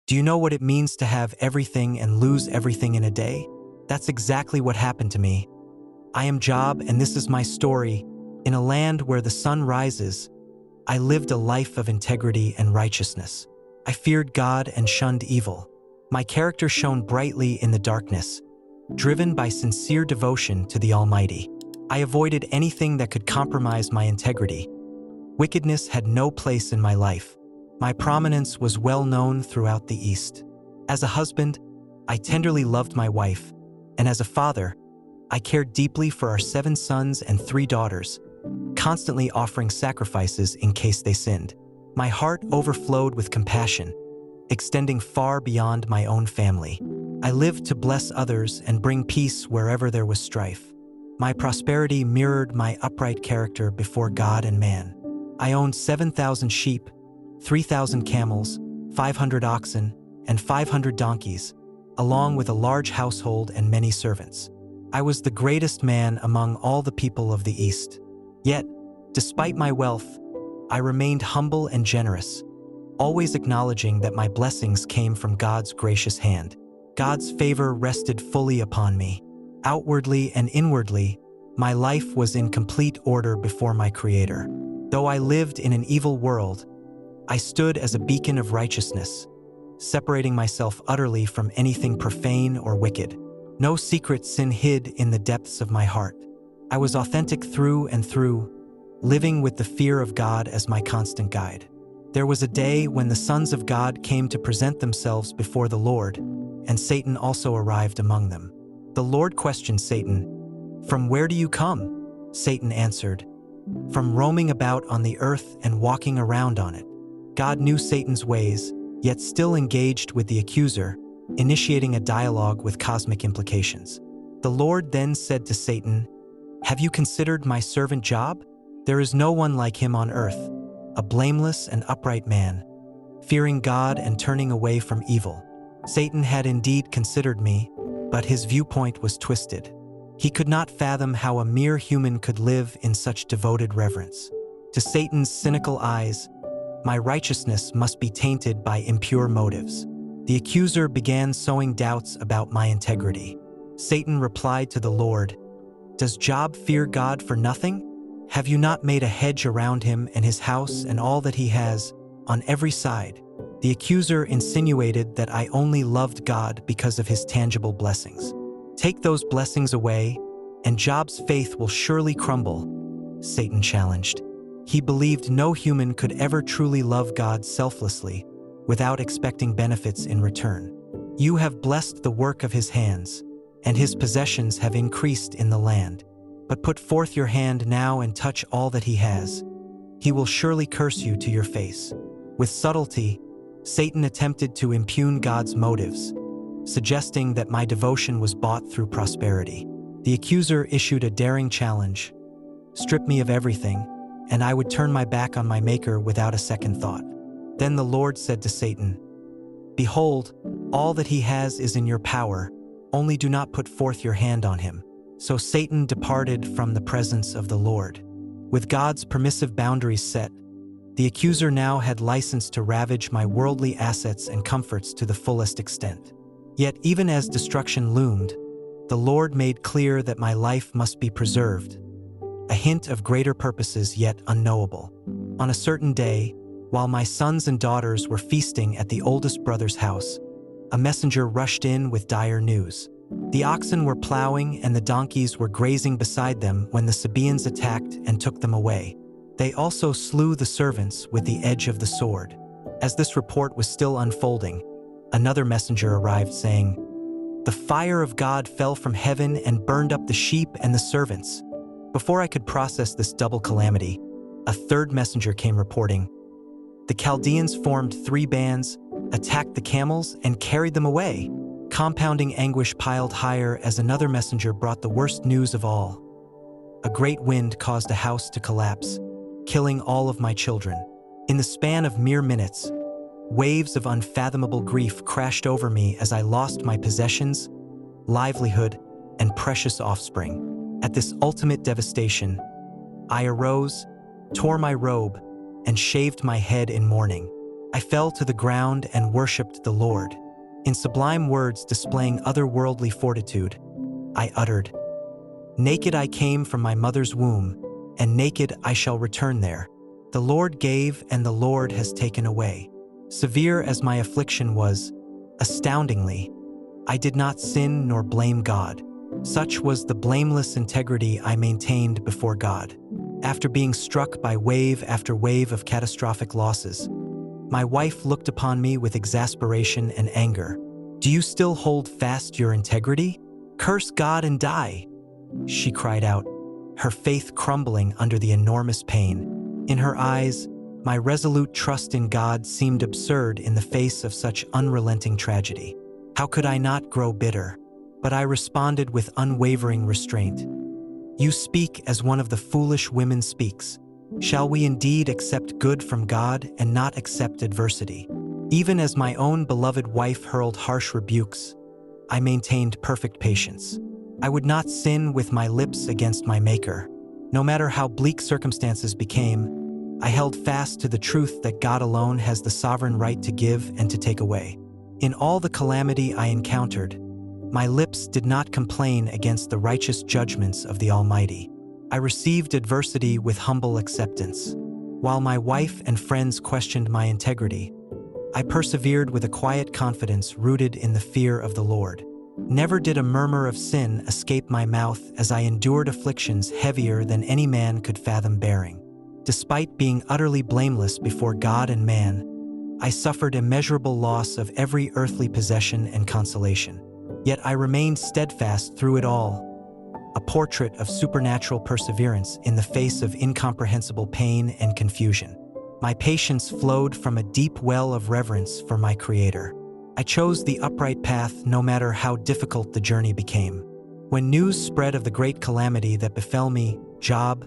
Do you know what it means to have everything and lose everything in a day? That's exactly what happened to me. I am Job, and this is my story. In a land where the sun rises, I lived a life of integrity and righteousness. I feared God and shunned evil. My character shone brightly in the darkness, driven by sincere devotion to the Almighty. I avoided anything that could compromise my integrity. Wickedness had no place in my life. My prominence was well known throughout the East. As a husband, I tenderly loved my wife, and as a father, I cared deeply for our 7 sons and 3 daughters, constantly offering sacrifices in case they sinned. My heart overflowed with compassion, extending far beyond my own family. I lived to bless others and bring peace wherever there was strife. My prosperity mirrored my upright character before God and man. I owned 7,000 sheep, 3,000 camels, 500 oxen, and 500 donkeys, along with a large household and many servants. I was the greatest man among all the people of the East. Yet, despite my wealth, I remained humble and generous, always acknowledging that my blessings came from God's gracious hand. God's favor rested fully upon me. Outwardly and inwardly, my life was in complete order before my Creator. Though I lived in an evil world, I stood as a beacon of righteousness, separating myself utterly from anything profane or wicked. No secret sin hid in the depths of my heart. I was authentic through and through, living with the fear of God as my constant guide. There was a day when the sons of God came to present themselves before the Lord, and Satan also arrived among them. The Lord questioned Satan, "From where do you come?" Satan answered, "From roaming about on the earth and walking around on it." God knew Satan's ways, yet still engaged with the accuser, initiating a dialogue with cosmic implications. The Lord then said to Satan, "Have you considered my servant Job? There is no one like him on earth, a blameless and upright man, fearing God and turning away from evil." Satan had indeed considered me, but his viewpoint was twisted. He could not fathom how a mere human could live in such devoted reverence. To Satan's cynical eyes, my righteousness must be tainted by impure motives. The accuser began sowing doubts about my integrity. Satan replied to the Lord, "Does Job fear God for nothing? Have you not made a hedge around him and his house and all that he has, on every side?" The accuser insinuated that I only loved God because of his tangible blessings. "Take those blessings away, and Job's faith will surely crumble," Satan challenged. He believed no human could ever truly love God selflessly, without expecting benefits in return. "You have blessed the work of his hands, and his possessions have increased in the land. But put forth your hand now and touch all that he has. He will surely curse you to your face." With subtlety, Satan attempted to impugn God's motives, suggesting that my devotion was bought through prosperity. The accuser issued a daring challenge: "Strip me of everything, and I would turn my back on my Maker without a second thought." Then the Lord said to Satan, "Behold, all that he has is in your power, only do not put forth your hand on him." So Satan departed from the presence of the Lord. With God's permissive boundaries set, the accuser now had license to ravage my worldly assets and comforts to the fullest extent. Yet even as destruction loomed, the Lord made clear that my life must be preserved, a hint of greater purposes yet unknowable. On a certain day, while my sons and daughters were feasting at the oldest brother's house, a messenger rushed in with dire news. The oxen were plowing and the donkeys were grazing beside them when the Sabaeans attacked and took them away. They also slew the servants with the edge of the sword. As this report was still unfolding, another messenger arrived saying, "The fire of God fell from heaven and burned up the sheep and the servants." Before I could process this double calamity, a third messenger came reporting, "The Chaldeans formed 3 bands, attacked the camels, and carried them away." Compounding anguish piled higher as another messenger brought the worst news of all. A great wind caused a house to collapse, killing all of my children. In the span of mere minutes, waves of unfathomable grief crashed over me as I lost my possessions, livelihood, and precious offspring. At this ultimate devastation, I arose, tore my robe, and shaved my head in mourning. I fell to the ground and worshipped the Lord. In sublime words displaying otherworldly fortitude, I uttered, "Naked I came from my mother's womb, and naked I shall return there. The Lord gave, and the Lord has taken away." Severe as my affliction was, astoundingly, I did not sin nor blame God. Such was the blameless integrity I maintained before God. After being struck by wave after wave of catastrophic losses, my wife looked upon me with exasperation and anger. "Do you still hold fast your integrity? Curse God and die," she cried out, her faith crumbling under the enormous pain. In her eyes, my resolute trust in God seemed absurd in the face of such unrelenting tragedy. How could I not grow bitter? But I responded with unwavering restraint. "You speak as one of the foolish women speaks. Shall we indeed accept good from God and not accept adversity?" Even as my own beloved wife hurled harsh rebukes, I maintained perfect patience. I would not sin with my lips against my Maker. No matter how bleak circumstances became, I held fast to the truth that God alone has the sovereign right to give and to take away. In all the calamity I encountered, my lips did not complain against the righteous judgments of the Almighty. I received adversity with humble acceptance. While my wife and friends questioned my integrity, I persevered with a quiet confidence rooted in the fear of the Lord. Never did a murmur of sin escape my mouth as I endured afflictions heavier than any man could fathom bearing. Despite being utterly blameless before God and man, I suffered immeasurable loss of every earthly possession and consolation. Yet I remained steadfast through it all, a portrait of supernatural perseverance in the face of incomprehensible pain and confusion. My patience flowed from a deep well of reverence for my Creator. I chose the upright path no matter how difficult the journey became. When news spread of the great calamity that befell me, Job,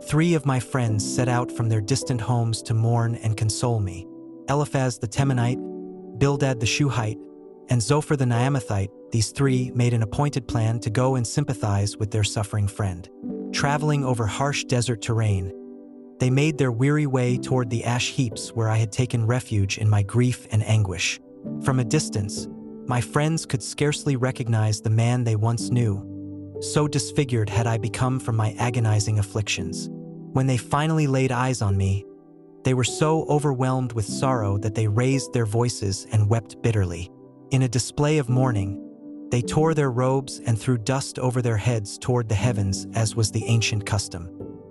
3 of my friends set out from their distant homes to mourn and console me. Eliphaz the Temanite, Bildad the Shuhite, and Zophar the Naamathite, these 3 made an appointed plan to go and sympathize with their suffering friend. Traveling over harsh desert terrain, they made their weary way toward the ash heaps where I had taken refuge in my grief and anguish. From a distance, my friends could scarcely recognize the man they once knew. So disfigured had I become from my agonizing afflictions. When they finally laid eyes on me, they were so overwhelmed with sorrow that they raised their voices and wept bitterly. In a display of mourning, they tore their robes and threw dust over their heads toward the heavens, as was the ancient custom.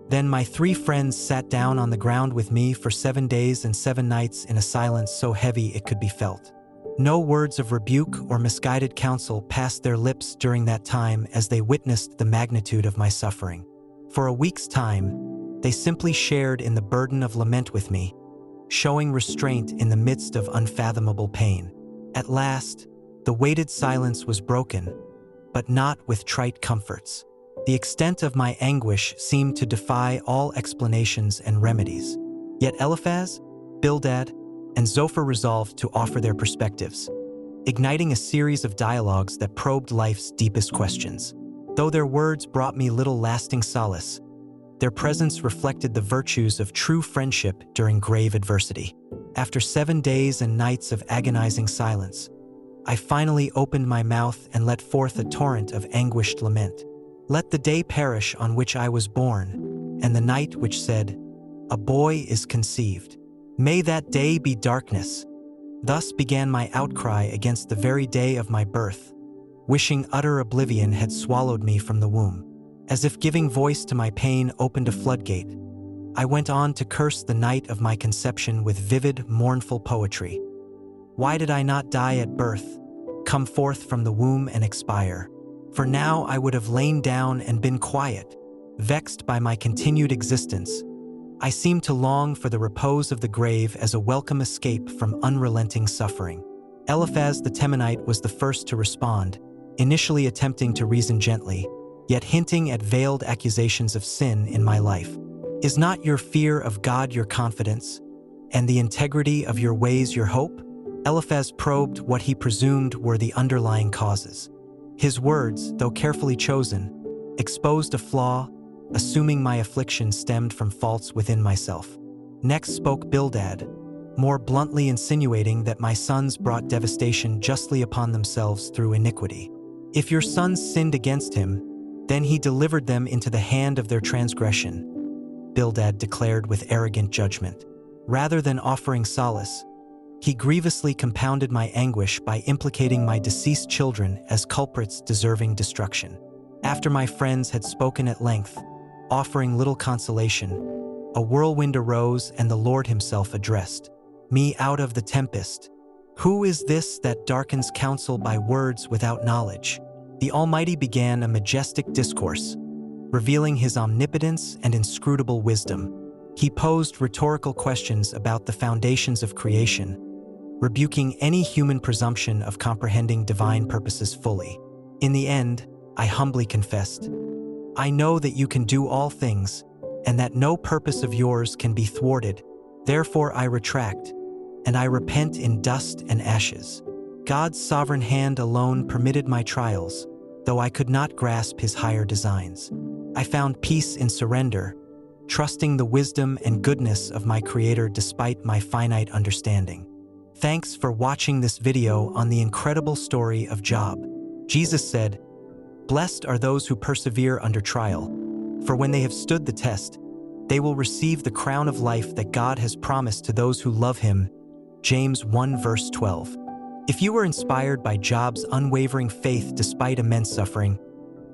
Then my 3 friends sat down on the ground with me for 7 days and 7 nights in a silence so heavy it could be felt. No words of rebuke or misguided counsel passed their lips during that time as they witnessed the magnitude of my suffering. For a week's time, they simply shared in the burden of lament with me, showing restraint in the midst of unfathomable pain. At last, the weighted silence was broken, but not with trite comforts. The extent of my anguish seemed to defy all explanations and remedies. Yet Eliphaz, Bildad, and Zophar resolved to offer their perspectives, igniting a series of dialogues that probed life's deepest questions. Though their words brought me little lasting solace, their presence reflected the virtues of true friendship during grave adversity. After 7 days and nights of agonizing silence, I finally opened my mouth and let forth a torrent of anguished lament. "Let the day perish on which I was born, and the night which said, 'A boy is conceived.' May that day be darkness." Thus began my outcry against the very day of my birth, wishing utter oblivion had swallowed me from the womb. As if giving voice to my pain opened a floodgate, I went on to curse the night of my conception with vivid, mournful poetry. Why did I not die at birth, come forth from the womb and expire? For now I would have lain down and been quiet, vexed by my continued existence. I seemed to long for the repose of the grave as a welcome escape from unrelenting suffering. Eliphaz the Temanite was the first to respond, initially attempting to reason gently, yet hinting at veiled accusations of sin in my life. "Is not your fear of God your confidence, and the integrity of your ways your hope?" Eliphaz probed what he presumed were the underlying causes. His words, though carefully chosen, exposed a flaw, assuming my affliction stemmed from faults within myself. Next spoke Bildad, more bluntly insinuating that my sons brought devastation justly upon themselves through iniquity. If your sons sinned against him, then he delivered them into the hand of their transgression, Bildad declared with arrogant judgment. Rather than offering solace, he grievously compounded my anguish by implicating my deceased children as culprits deserving destruction. After my friends had spoken at length, offering little consolation, a whirlwind arose and the Lord himself addressed me out of the tempest. Who is this that darkens counsel by words without knowledge? The Almighty began a majestic discourse, revealing his omnipotence and inscrutable wisdom. He posed rhetorical questions about the foundations of creation, rebuking any human presumption of comprehending divine purposes fully. In the end, I humbly confessed, I know that you can do all things, and that no purpose of yours can be thwarted. Therefore I retract, and I repent in dust and ashes. God's sovereign hand alone permitted my trials, though I could not grasp his higher designs. I found peace in surrender, trusting the wisdom and goodness of my Creator despite my finite understanding. Thanks for watching this video on the incredible story of Job. Jesus said, "Blessed are those who persevere under trial, for when they have stood the test, they will receive the crown of life that God has promised to those who love him." James 1 verse 12. If you were inspired by Job's unwavering faith despite immense suffering,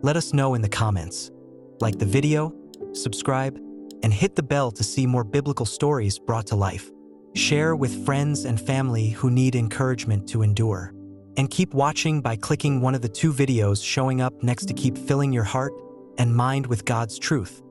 let us know in the comments. Like the video, subscribe, and hit the bell to see more biblical stories brought to life. Share with friends and family who need encouragement to endure. And keep watching by clicking one of the 2 videos showing up next to keep filling your heart and mind with God's truth.